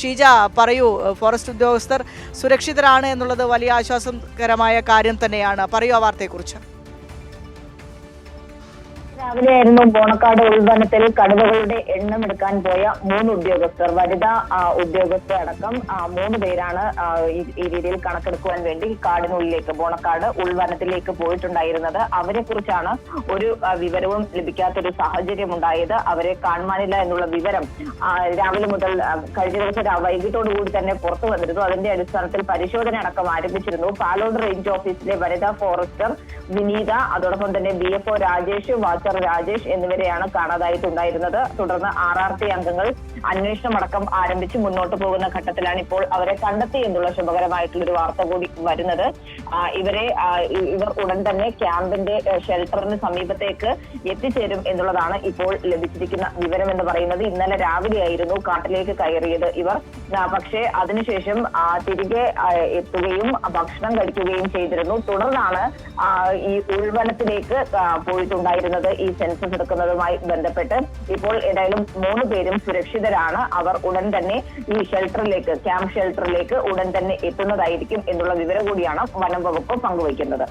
ഷീജ പറയൂ, ഫോറസ്റ്റ് ഉദ്യോഗസ്ഥർ സുരക്ഷിതരാണ് എന്നുള്ളത് വലിയ ആശ്വാസകരമായ കാര്യം തന്നെയാണ്. പറയൂ ആ വാർത്തയെക്കുറിച്ച്. രാവിലെയായിരുന്നു ബോണക്കാട് ഉൾവനത്തിൽ കടുവകളുടെ എണ്ണം എടുക്കാൻ പോയ 3 ഉദ്യോഗസ്ഥർ, വനിതാ ഉദ്യോഗസ്ഥർ അടക്കം 3 പേരാണ് ഈ രീതിയിൽ കണക്കെടുക്കുവാൻ വേണ്ടി കാടിനുള്ളിലേക്ക് ബോണക്കാട് ഉൾവനത്തിലേക്ക് പോയിട്ടുണ്ടായിരുന്നത്. അവരെ കുറിച്ചാണ് ഒരു വിവരവും ലഭിക്കാത്തൊരു സാഹചര്യം ഉണ്ടായത്. അവരെ കാണുവാനില്ല എന്നുള്ള വിവരം രാവിലെ മുതൽ കഴിഞ്ഞ ദിവസം വൈകിട്ടോടുകൂടി തന്നെ പുറത്തു വന്നിരുന്നു. അതിന്റെ അടിസ്ഥാനത്തിൽ പരിശോധന അടക്കം ആരംഭിച്ചിരുന്നു. പാലോട് റേഞ്ച് ഓഫീസിലെ വനിതാ ഫോറസ്റ്റർ വിനീത, അതോടൊപ്പം തന്നെ BFO രാജേഷ്, വാച്ചർ രാജേഷ് എന്നിവരെയാണ് കാണാതായിട്ടുണ്ടായിരുന്നത്. തുടർന്ന് RRT അംഗങ്ങൾ അന്വേഷണം അടക്കം ആരംഭിച്ച് മുന്നോട്ട് പോകുന്ന ഘട്ടത്തിലാണ് ഇപ്പോൾ അവരെ കണ്ടെത്തി എന്നുള്ള ശുഭകരമായിട്ടുള്ളൊരു വാർത്ത കൂടി വരുന്നത്. ഇവർ ഉടൻ തന്നെ ക്യാമ്പിന്റെ ഷെൽട്ടറിന് സമീപത്തേക്ക് എത്തിച്ചേരും എന്നുള്ളതാണ് ഇപ്പോൾ ലഭിച്ചിരിക്കുന്ന വിവരം എന്ന് പറയുന്നത്. ഇന്നലെ രാവിലെയായിരുന്നു കാട്ടിലേക്ക് കയറിയത് ഇവർ. പക്ഷേ അതിനുശേഷം തിരികെ എത്തുകയും ഭക്ഷണം കഴിക്കുകയും ചെയ്തിരുന്നു. തുടർന്നാണ് ഈ ഉൾവനത്തിലേക്ക് പോയിട്ടുണ്ടായിരുന്നത്. ഈ സെൻസസ് എടുക്കുന്നതുമായി ബന്ധപ്പെട്ട് ഇപ്പോൾ ഏതായാലും 3 പേരും സുരക്ഷിതരാണ്. അവർ ഉടൻ തന്നെ ഈ ഷെൽട്ടറിലേക്ക്, ക്യാമ്പ് ഷെൽട്ടറിലേക്ക് ഉടൻ തന്നെ എത്തുന്നതായിരിക്കും എന്നുള്ള വിവരം കൂടിയാണ് വനം വകുപ്പ് പങ്കുവയ്ക്കുന്നത്.